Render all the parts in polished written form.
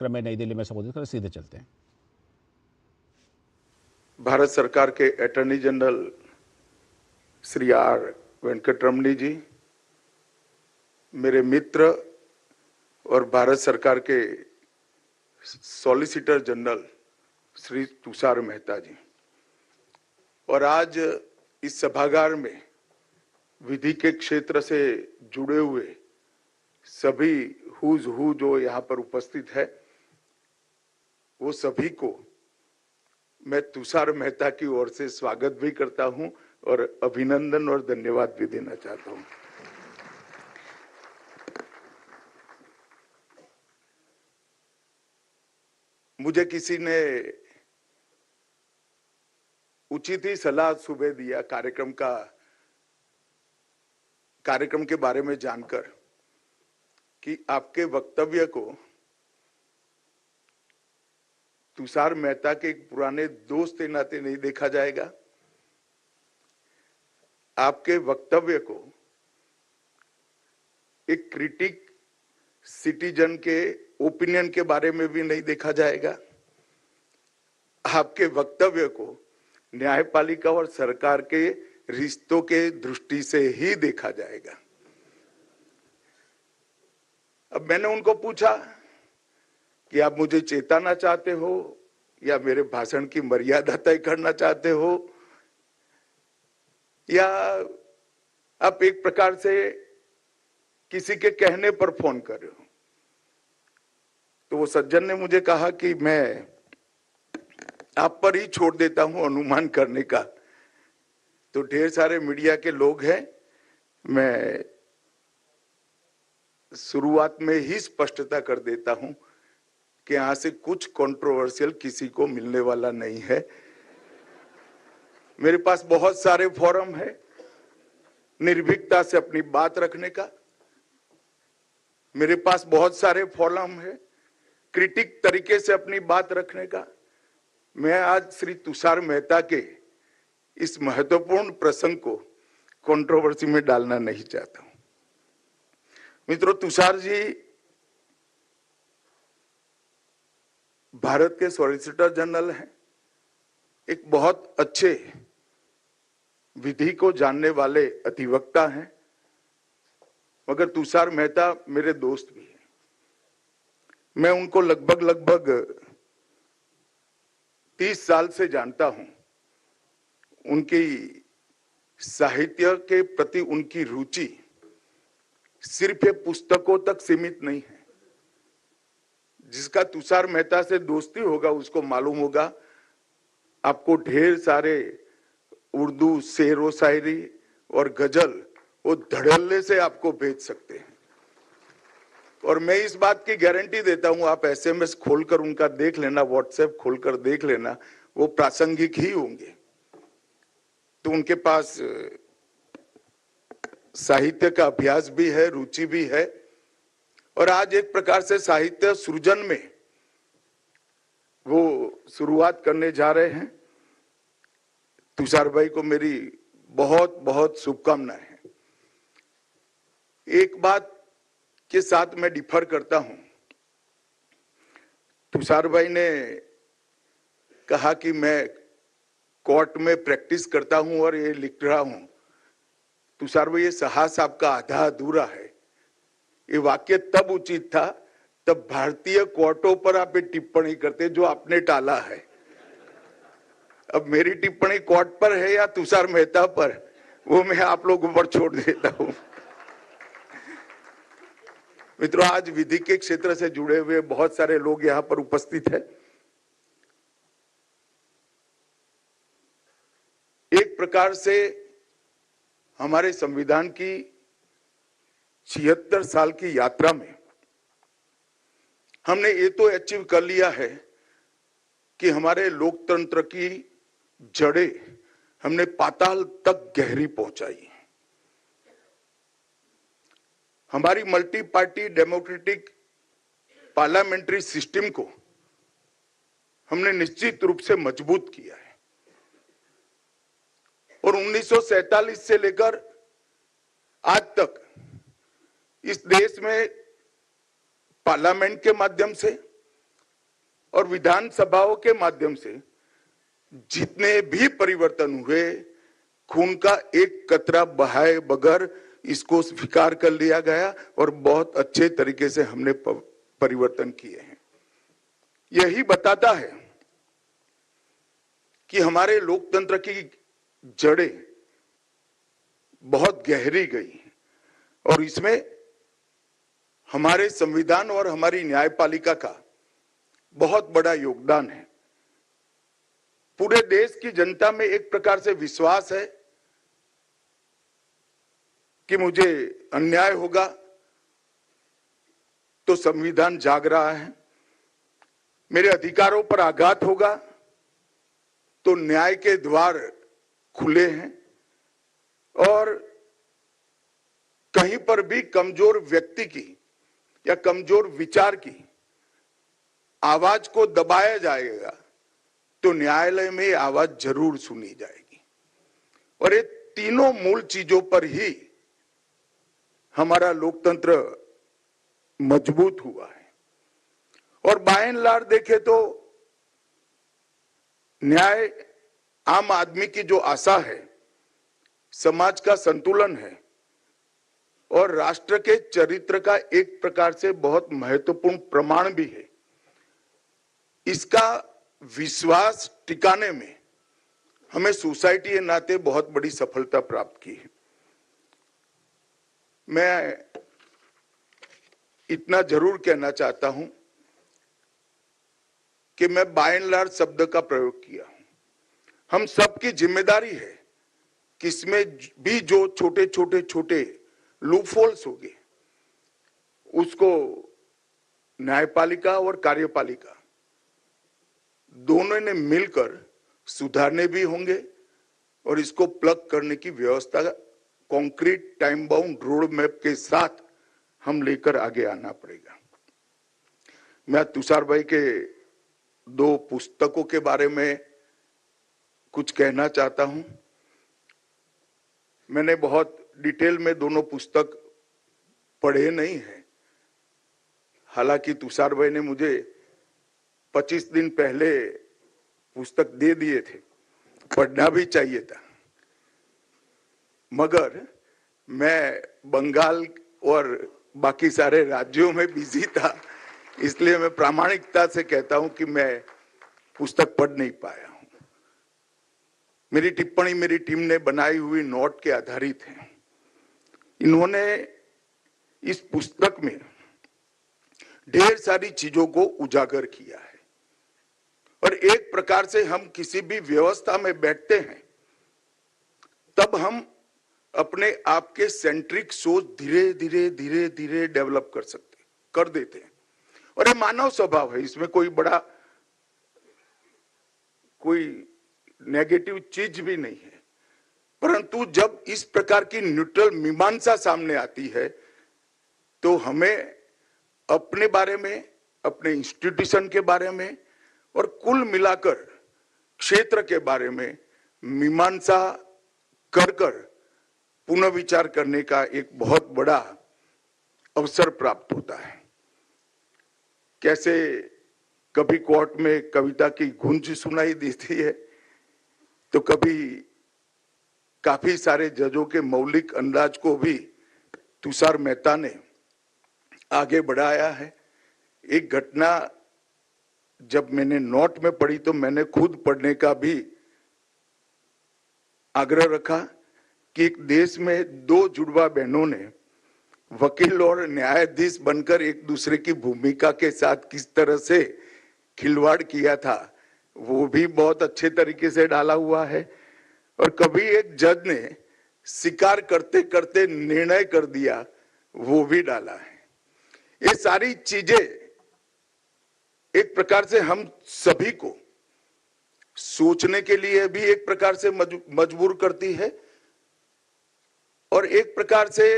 कार्यक्रम में नई दिल्ली में संबोधित कर सीधे चलते हैं। भारत सरकार के attorney general Shri R Venkataramani ji, मेरे मित्र और भारत सरकार के सॉलिसिटर जनरल श्री तुषार मेहता जी, और आज इस सभागार में विधि के क्षेत्र से जुड़े हुए सभी हुज हु जो यहाँ पर उपस्थित है, वो सभी को मैं तुषार मेहता की ओर से स्वागत भी करता हूं और अभिनंदन और धन्यवाद भी देना चाहता हूं। मुझे किसी ने उचित ही सलाह सुबह दिया कार्यक्रम के बारे में जानकर कि आपके वक्तव्य को तुषार मेहता के एक पुराने दोस्त के नाते नहीं देखा जाएगा, आपके वक्तव्य को एक क्रिटिक सिटीजन के ओपिनियन के बारे में भी नहीं देखा जाएगा, आपके वक्तव्य को न्यायपालिका और सरकार के रिश्तों के दृष्टि से ही देखा जाएगा। अब मैंने उनको पूछा कि आप मुझे चेताना चाहते हो या मेरे भाषण की मर्यादा तय करना चाहते हो, या आप एक प्रकार से किसी के कहने पर फोन कर रहे हो। तो वो सज्जन ने मुझे कहा कि मैं आप पर ही छोड़ देता हूं अनुमान करने का। तो ढेर सारे मीडिया के लोग हैं, मैं शुरुआत में ही स्पष्टता कर देता हूं कि यहां से कुछ कंट्रोवर्शियल किसी को मिलने वाला नहीं है। मेरे पास बहुत सारे फोरम है निर्भीकता से अपनी बात रखने का, मेरे पास बहुत सारे फोरम है क्रिटिक तरीके से अपनी बात रखने का। मैं आज श्री तुषार मेहता के इस महत्वपूर्ण प्रसंग को कंट्रोवर्सी में डालना नहीं चाहता हूं। मित्रों, तुषार जी भारत के सॉलिसिटर जनरल हैं, एक बहुत अच्छे विधि को जानने वाले अधिवक्ता हैं, मगर तुषार मेहता मेरे दोस्त भी हैं। मैं उनको लगभग 30 साल से जानता हूं। उनकी साहित्य के प्रति उनकी रुचि सिर्फ ये पुस्तकों तक सीमित नहीं है। जिसका तुषार मेहता से दोस्ती होगा उसको मालूम होगा, आपको ढेर सारे उर्दू शेरो शायरी और गजल वो धड़ल्ले से आपको भेज सकते हैं। और मैं इस बात की गारंटी देता हूं, आप एसएमएस खोलकर उनका देख लेना, व्हाट्सएप खोलकर देख लेना, वो प्रासंगिक ही होंगे। तो उनके पास साहित्य का अभ्यास भी है, रुचि भी है, और आज एक प्रकार से साहित्य सृजन में वो शुरुआत करने जा रहे हैं। तुषार भाई को मेरी बहुत बहुत शुभकामनाएं हैं। एक बात के साथ मैं डिफर करता हूं। तुषार भाई ने कहा कि मैं कोर्ट में प्रैक्टिस करता हूं और ये लिख रहा हूं। तुषार भाई, ये साहस आपका आधा अधूरा है। ये वाक्य तब उचित था तब भारतीय कोर्टों पर आप ये टिप्पणी करते जो आपने टाला है। अब मेरी टिप्पणी कोर्ट पर है या तुषार मेहता पर, वो मैं आप लोगों पर छोड़ देता हूं। मित्रों, आज विधि के क्षेत्र से जुड़े हुए बहुत सारे लोग यहां पर उपस्थित हैं। एक प्रकार से हमारे संविधान की 76 साल की यात्रा में हमने ये तो अचीव कर लिया है कि हमारे लोकतंत्र की जड़ें हमने पाताल तक गहरी पहुंचाई। हमारी multi party democratic parliamentary system को हमने निश्चित रूप से मजबूत किया है। और 1947 से लेकर आज तक इस देश में पार्लियामेंट के माध्यम से और विधानसभाओं के माध्यम से जितने भी परिवर्तन हुए, खून का एक कतरा बहाए बगैर इसको स्वीकार कर लिया गया और बहुत अच्छे तरीके से हमने परिवर्तन किए हैं। यही बताता है कि हमारे लोकतंत्र की जड़ें बहुत गहरी गई और इसमें हमारे संविधान और हमारी न्यायपालिका का बहुत बड़ा योगदान है। पूरे देश की जनता में एक प्रकार से विश्वास है कि मुझे अन्याय होगा तो संविधान जाग रहा है, मेरे अधिकारों पर आघात होगा तो न्याय के द्वार खुले हैं और कहीं पर भी कमजोर व्यक्ति की या कमजोर विचार की आवाज को दबाया जाएगा तो न्यायालय में आवाज जरूर सुनी जाएगी। और ये तीनों मूल चीजों पर ही हमारा लोकतंत्र मजबूत हुआ है। और बाय एंड लार्ज देखे तो न्याय आम आदमी की जो आशा है, समाज का संतुलन है और राष्ट्र के चरित्र का एक प्रकार से बहुत महत्वपूर्ण प्रमाण भी है। इसका विश्वास टिकाने में हमें सोसाइटी के नाते बहुत बड़ी सफलता प्राप्त की है। मैं इतना जरूर कहना चाहता हूं कि मैं बाय एंड लार्ज शब्द का प्रयोग किया हूं। हम सबकी जिम्मेदारी है कि इसमें भी जो छोटे छोटे छोटे लूपहोल्स हो गए उसको न्यायपालिका और कार्यपालिका दोनों ने मिलकर सुधारने भी होंगे और इसको प्लग करने की व्यवस्था concrete time bound road map के साथ हम लेकर आगे आना पड़ेगा। मैं तुषार भाई के दो पुस्तकों के बारे में कुछ कहना चाहता हूं। मैंने बहुत डिटेल में दोनों पुस्तक पढ़े नहीं है, हालांकि तुषार भाई ने मुझे 25 दिन पहले पुस्तक दे दिए थे, पढ़ना भी चाहिए था, मगर मैं बंगाल और बाकी सारे राज्यों में बिजी था, इसलिए मैं प्रामाणिकता से कहता हूं कि मैं पुस्तक पढ़ नहीं पाया हूं। मेरी टिप्पणी मेरी टीम ने बनाई हुई नोट के आधारित है। इन्होंने इस पुस्तक में ढेर सारी चीजों को उजागर किया है और एक प्रकार से हम किसी भी व्यवस्था में बैठते हैं तब हम अपने आप के सेंट्रिक सोच धीरे धीरे धीरे धीरे डेवलप कर देते हैं और ये मानव स्वभाव है, इसमें कोई नेगेटिव चीज भी नहीं है। परंतु जब इस प्रकार की न्यूट्रल मीमांसा सामने आती है तो हमें अपने बारे में, अपने इंस्टीट्यूशन के बारे में और कुल मिलाकर क्षेत्र के बारे में मीमांसा कर पुनः विचार करने का एक बहुत बड़ा अवसर प्राप्त होता है। कैसे कभी कोर्ट में कविता की गूंज सुनाई देती है तो कभी काफी सारे जजों के मौलिक अंदाज को भी तुषार मेहता ने आगे बढ़ाया है। एक घटना जब मैंने नोट में पढ़ी तो मैंने खुद पढ़ने का भी आग्रह रखा कि एक देश में दो जुड़वा बहनों ने वकील और न्यायाधीश बनकर एक दूसरे की भूमिका के साथ किस तरह से खिलवाड़ किया था, वो भी बहुत अच्छे तरीके से डाला हुआ है। और कभी एक जज ने शिकार करते करते निर्णय कर दिया, वो भी डाला है। ये सारी चीजें एक प्रकार से हम सभी को सोचने के लिए भी एक प्रकार से मजबूर करती है और एक प्रकार से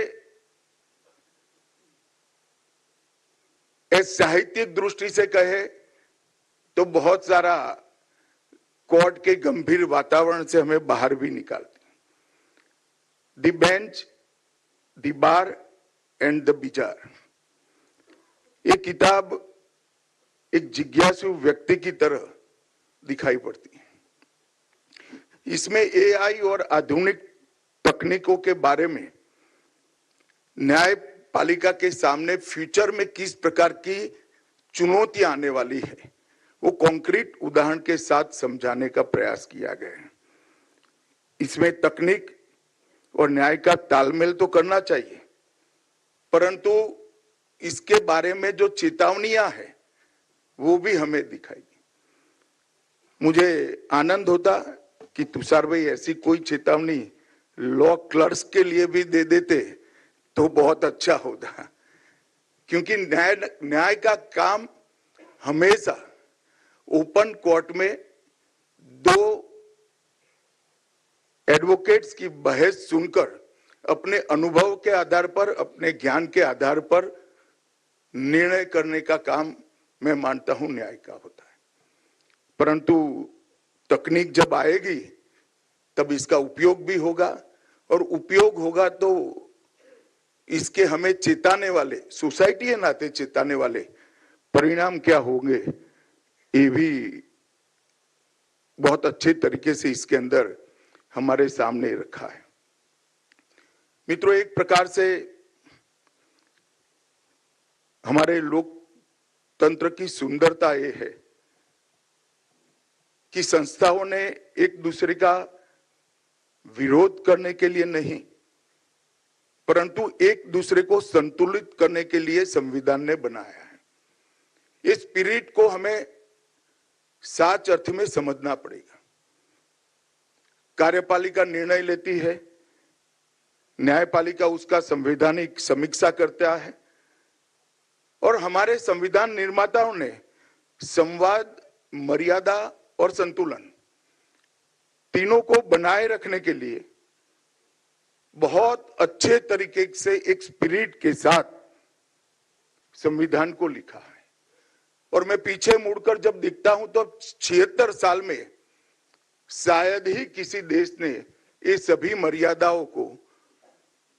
साहित्यिक दृष्टि से कहे तो बहुत सारा कोर्ट के गंभीर वातावरण से हमें बाहर भी निकालती है। The bench, the bar and the bizarre, ये किताब एक जिज्ञासु व्यक्ति की तरह दिखाई पड़ती है। इसमें एआई और आधुनिक तकनीकों के बारे में न्यायपालिका के सामने फ्यूचर में किस प्रकार की चुनौतियां आने वाली है, वो कॉन्क्रीट उदाहरण के साथ समझाने का प्रयास किया गया है। इसमें तकनीक और न्याय का तालमेल तो करना चाहिए, परंतु इसके बारे में जो चेतावनियां हैं वो भी हमें दिखाई। मुझे आनंद होता कि तुषार भाई ऐसी कोई चेतावनी लॉ क्लर्क्स के लिए भी दे देते तो बहुत अच्छा होता, क्योंकि न्याय का काम हमेशा ओपन कोर्ट में दो एडवोकेट्स की बहस सुनकर अपने अनुभव के आधार पर, अपने ज्ञान के आधार पर निर्णय करने का काम मैं मानता हूं न्याय का होता है। परंतु तकनीक जब आएगी तब इसका उपयोग भी होगा, और उपयोग होगा तो इसके हमें चेताने वाले, सोसाइटी के नाते चेताने वाले परिणाम क्या होंगे, ये भी बहुत अच्छे तरीके से इसके अंदर हमारे सामने रखा है। मित्रों, एक प्रकार से हमारे लोकतंत्र की सुंदरता ये है कि संस्थाओं ने एक दूसरे का विरोध करने के लिए नहीं, परंतु एक दूसरे को संतुलित करने के लिए संविधान ने बनाया है। इस स्पिरिट को हमें सच अर्थ में समझना पड़ेगा। कार्यपालिका निर्णय लेती है, न्यायपालिका उसका संवैधानिक समीक्षा करता है, और हमारे संविधान निर्माताओं ने संवाद, मर्यादा और संतुलन तीनों को बनाए रखने के लिए बहुत अच्छे तरीके से एक स्पिरिट के साथ संविधान को लिखा है। और मैं पीछे मुड़कर जब देखता हूं तो 76 साल में शायद ही किसी देश ने ये सभी मर्यादाओं को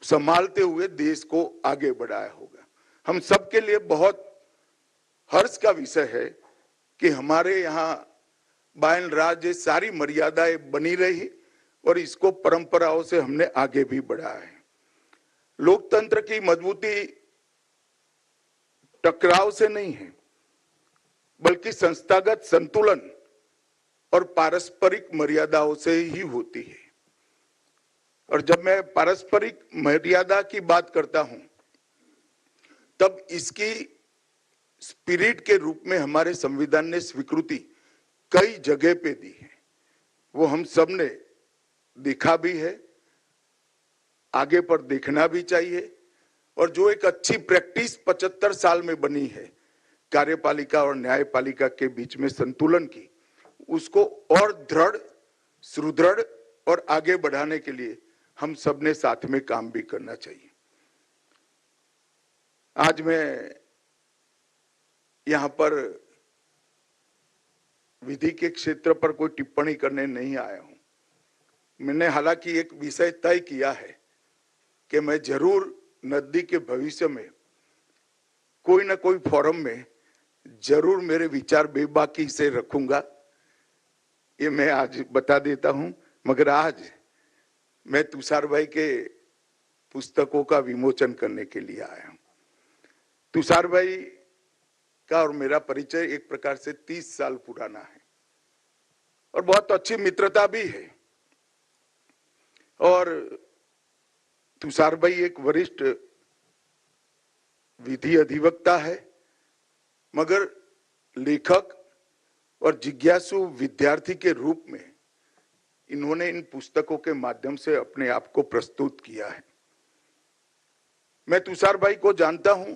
संभालते हुए देश को आगे बढ़ाया होगा। हम सबके लिए बहुत हर्ष का विषय है कि हमारे यहाँ बायन राज ये सारी मर्यादाएं बनी रही और इसको परंपराओं से हमने आगे भी बढ़ाया है। लोकतंत्र की मजबूती टकराव से नहीं है, बल्कि संस्थागत संतुलन और पारस्परिक मर्यादाओं से ही होती है। और जब मैं पारस्परिक मर्यादा की बात करता हूं, तब इसकी स्पिरिट के रूप में हमारे संविधान ने स्वीकृति कई जगह पे दी है, वो हम सब ने देखा भी है, आगे पर देखना भी चाहिए। और जो एक अच्छी प्रैक्टिस 75 साल में बनी है कार्यपालिका और न्यायपालिका के बीच में संतुलन की, उसको और दृढ़, सुदृढ़ और आगे बढ़ाने के लिए हम सब ने साथ में काम भी करना चाहिए। आज मैं यहां पर विधि के क्षेत्र पर कोई टिप्पणी करने नहीं आया हूं। मैंने हालांकि एक विषय तय किया है कि मैं जरूर नजदीक के भविष्य में कोई ना कोई फोरम में जरूर मेरे विचार बेबाकी से रखूंगा, ये मैं आज बता देता हूं। मगर आज मैं तुषार भाई के पुस्तकों का विमोचन करने के लिए आया हूं। तुषार भाई का और मेरा परिचय एक प्रकार से 30 साल पुराना है और बहुत अच्छी मित्रता भी है। और तुषार भाई एक वरिष्ठ विधि अधिवक्ता है, मगर लेखक और जिज्ञासु विद्यार्थी के रूप में इन्होंने इन पुस्तकों के माध्यम से अपने आप को प्रस्तुत किया है। मैं तुषार भाई को जानता हूं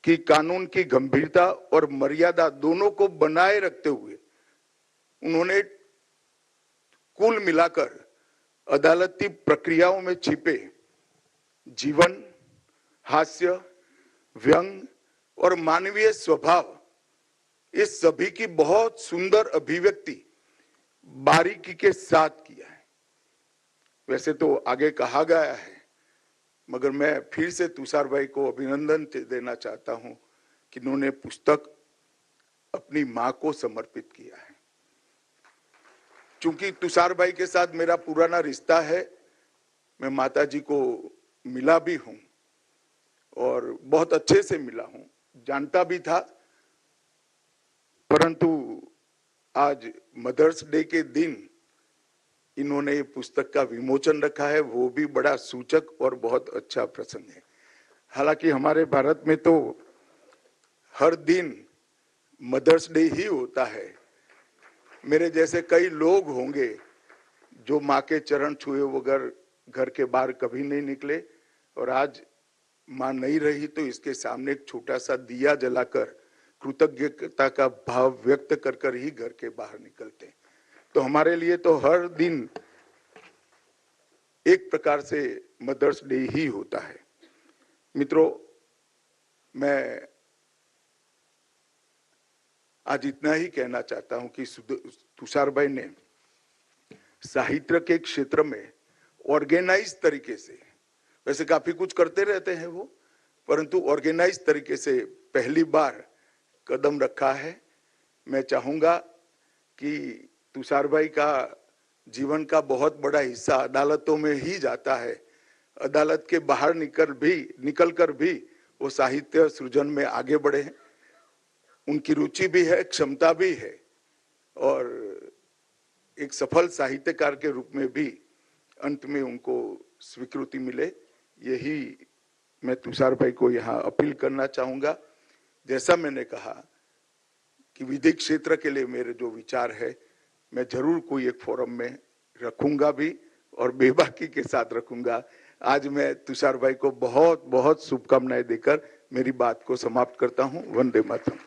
कि कानून की गंभीरता और मर्यादा दोनों को बनाए रखते हुए उन्होंने कुल मिलाकर अदालती प्रक्रियाओं में छिपे जीवन, हास्य, व्यंग और मानवीय स्वभाव, इस सभी की बहुत सुंदर अभिव्यक्ति बारीकी के साथ किया है। वैसे तो आगे कहा गया है, मगर मैं फिर से तुषार भाई को अभिनंदन देना चाहता हूं कि इन्होंने पुस्तक अपनी मां को समर्पित किया है। चूंकि तुषार भाई के साथ मेरा पुराना रिश्ता है, मैं माता जी को मिला भी हूं और बहुत अच्छे से मिला हूं, जानता भी था, परंतु आज मदर्स डे के दिन इन्होंने ये पुस्तक का विमोचन रखा है, वो भी बड़ा सूचक और बहुत अच्छा प्रसंग है। हालांकि हमारे भारत में तो हर दिन मदर्स डे ही होता है। मेरे जैसे कई लोग होंगे जो माँ के चरण छुए बगैर घर के बाहर कभी नहीं निकले, और आज माँ नहीं रही तो इसके सामने एक छोटा सा दिया जलाकर कृतज्ञता का भाव व्यक्त कर कर ही घर के बाहर निकलते हैं। तो हमारे लिए तो हर दिन एक प्रकार से मदर्स डे ही होता है। मित्रों, मैं आज इतना ही कहना चाहता हूं कि तुषार भाई ने साहित्य के क्षेत्र में ऑर्गेनाइज तरीके से, वैसे काफी कुछ करते रहते हैं वो, परंतु ऑर्गेनाइज तरीके से पहली बार कदम रखा है। मैं चाहूंगा कि तुषार भाई का जीवन का बहुत बड़ा हिस्सा अदालतों में ही जाता है। अदालत के बाहर निकलकर भी वो साहित्य सृजन में आगे बढ़े हैं। उनकी रुचि भी है, क्षमता भी है, और एक सफल साहित्यकार के रूप में भी अंत में उनको स्वीकृति मिले, यही मैं तुषार भाई को यहाँ अपील करना चाहूंगा। जैसा मैंने कहा कि विधिक क्षेत्र के लिए मेरे जो विचार है, मैं जरूर कोई एक फोरम में रखूंगा भी और बेबाकी के साथ रखूंगा। आज मैं तुषार भाई को बहुत बहुत शुभकामनाएं देकर मेरी बात को समाप्त करता हूं। वंदे मातरम।